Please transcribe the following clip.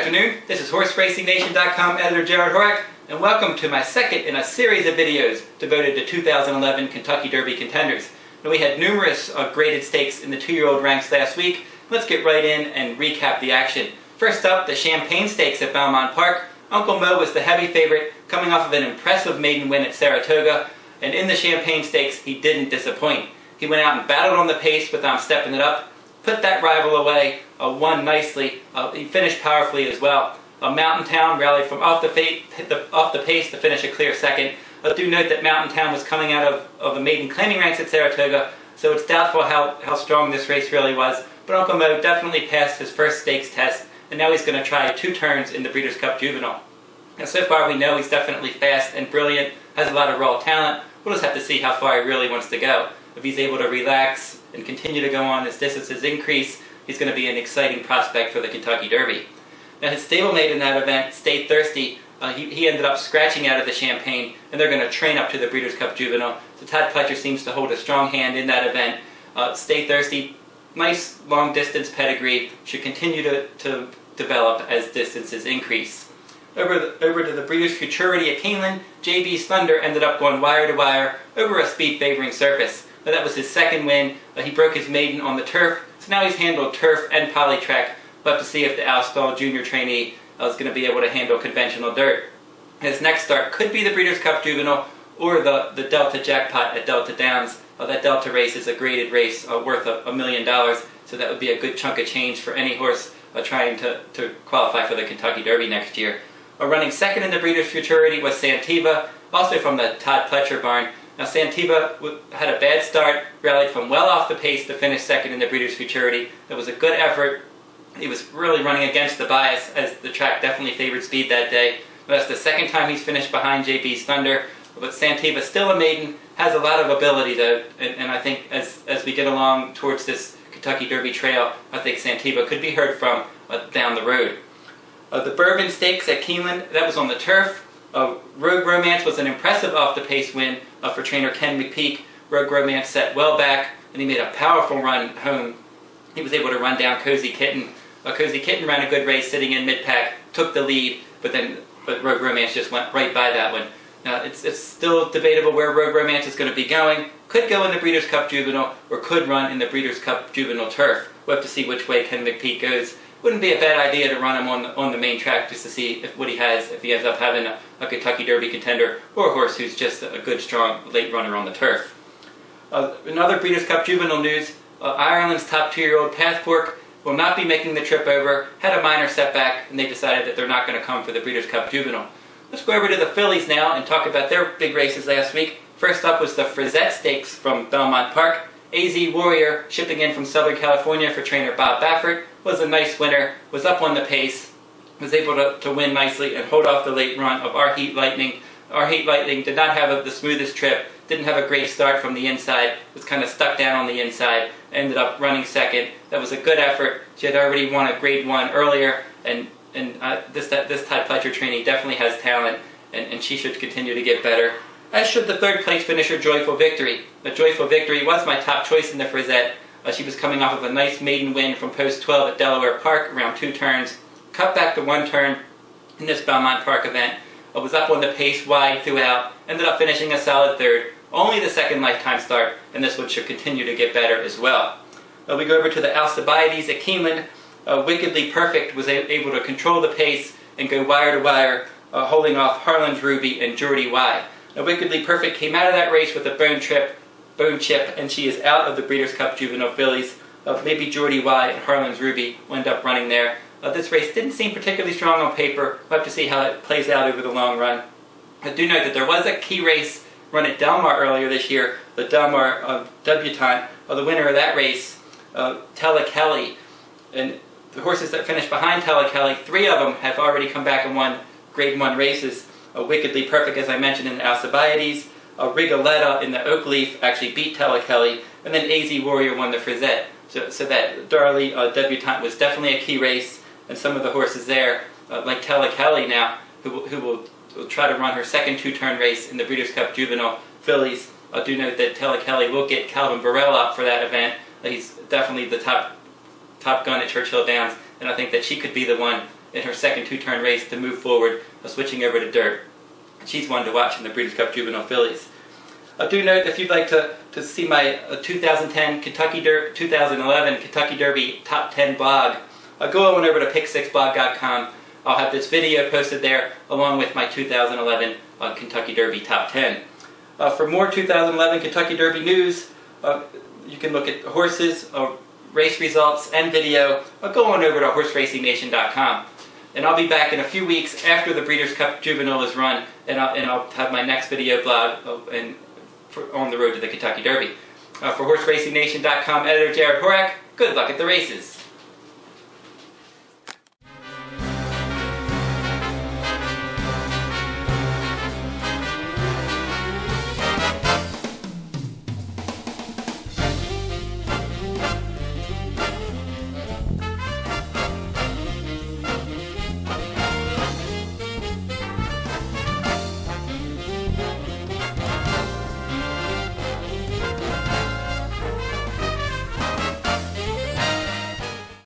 afternoon, this is HorseRacingNation.com editor Jared Horak, and welcome to my second in a series of videos devoted to 2011 Kentucky Derby Contenders. Now, we had numerous graded stakes in the 2-year-old ranks last week. Let's get right in and recap the action. First up, the Champagne Stakes at Belmont Park. Uncle Mo was the heavy favorite, coming off of an impressive maiden win at Saratoga, and in the Champagne Stakes he didn't disappoint. He went out and battled on the pace without stepping it up, put that rival away, won nicely. He finished powerfully as well. Mountain Town rallied from off the pace to finish a clear second. Do note that Mountain Town was coming out of the maiden claiming ranks at Saratoga, so it's doubtful how strong this race really was. But Uncle Mo definitely passed his first stakes test, and now he's going to try 2 turns in the Breeders' Cup Juvenile. Now, so far we know he's definitely fast and brilliant, has a lot of raw talent. We'll just have to see how far he really wants to go. If he's able to relax and continue to go on as distances increase, he's going to be an exciting prospect for the Kentucky Derby. Now, his stablemate in that event, Stay Thirsty, he ended up scratching out of the Champagne, and they're going to train up to the Breeders' Cup Juvenile. So Todd Pletcher seems to hold a strong hand in that event. Stay Thirsty, nice long distance pedigree, should continue to develop as distances increase. Over to the Breeders' Futurity at Keeneland, JB's Thunder ended up going wire to wire over a speed favoring surface. Now, that was his second win. He broke his maiden on the turf, so now he's handled turf and polytrack. We'll have to see if the Alstall junior trainee is going to be able to handle conventional dirt. His next start could be the Breeders' Cup Juvenile or the Delta Jackpot at Delta Downs. That Delta race is a graded race worth $1 million, so that would be a good chunk of change for any horse trying to qualify for the Kentucky Derby next year. Running second in the Breeders' Futurity was Santiva, also from the Todd Pletcher barn. Now, Santiva had a bad start, rallied from well off the pace to finish second in the Breeders' Futurity. It was a good effort. He was really running against the bias, as the track definitely favored speed that day. That's the second time he's finished behind JB's Thunder, but Santiva, still a maiden, has a lot of ability though, and I think as we get along towards this Kentucky Derby trail, I think Santiva could be heard from down the road. The Bourbon Stakes at Keeneland, that was on the turf. Rogue Romance was an impressive off-the-pace win for trainer Ken McPeak. Rogue Romance set well back, and he made a powerful run home. He was able to run down Cozy Kitten. Cozy Kitten ran a good race sitting in mid-pack, took the lead, but Rogue Romance just went right by that one. Now, it's still debatable where Rogue Romance is going to be going. Could go in the Breeders' Cup Juvenile, or could run in the Breeders' Cup Juvenile turf. We'll have to see which way Ken McPeak goes. Wouldn't be a bad idea to run him on the main track just to see what he has, if he ends up having a Kentucky Derby contender or a horse who's just a good, strong late runner on the turf. Another Breeders' Cup Juvenile news, Ireland's top 2-year-old Pathfork will not be making the trip over, had a minor setback, and they decided that they're not going to come for the Breeders' Cup Juvenile. Let's go over to the fillies now and talk about their big races last week. First up was the Frizette Stakes from Belmont Park. AZ Warrior, shipping in from Southern California for trainer Bob Baffert, was a nice winner, was up on the pace, was able to win nicely and hold off the late run of Our Heat Lightning. Our Heat Lightning did not have the smoothest trip, didn't have a great start from the inside, was kind of stuck down on the inside, ended up running second. That was a good effort. She had already won a grade 1 earlier, and this Todd Pletcher trainee definitely has talent, and she should continue to get better. As should the third place finisher, Joyful Victory. The Joyful Victory was my top choice in the Frizette. She was coming off of a nice maiden win from post 12 at Delaware Park, around 2 turns. Cut back to 1 turn in this Belmont Park event. Was up on the pace wide throughout. Ended up finishing a solid third. Only the second lifetime start, and this one should continue to get better as well. We go over to the Alcibiades at Keeneland. Wickedly Perfect was able to control the pace and go wire to wire, holding off Harlan's Ruby and Geordie Y. Now, Wickedly Perfect came out of that race with a bone chip, and she is out of the Breeders' Cup Juvenile fillies. Maybe Geordie Y and Harlan's Ruby will end up running there. This race didn't seem particularly strong on paper. We'll have to see how it plays out over the long run. I do know that there was a key race run at Del Mar earlier this year, the Del Mar Debutante. The winner of that race, Tella Kelly, and the horses that finished behind Tella Kelly, 3 of them have already come back and won grade 1 races. Wickedly Perfect, as I mentioned, in the Alcibiades. Rigoletto in the Oak Leaf actually beat Tella Kelly, and then AZ Warrior won the Frizette. So that Darley Debutante was definitely a key race, and some of the horses there, like Tella Kelly now, who will try to run her second 2-turn race in the Breeders' Cup Juvenile fillies. I do note that Tella Kelly will get Calvin Burrell up for that event. He's definitely the top gun at Churchill Downs, and I think that she could be the one in her second two-turn race to move forward, switching over to dirt. She's one to watch in the Breeders' Cup Juvenile Fillies. Do note, if you'd like to see my 2011 Kentucky Derby Top 10 blog, go on over to pick6blog.com. I'll have this video posted there along with my 2011 Kentucky Derby Top 10. For more 2011 Kentucky Derby news, you can look at horses, race results, and video. Go on over to horseracingnation.com. And I'll be back in a few weeks after the Breeders' Cup Juvenile is run, and I'll have my next video blog on the road to the Kentucky Derby. For horseracingnation.com editor Jared Horak, good luck at the races.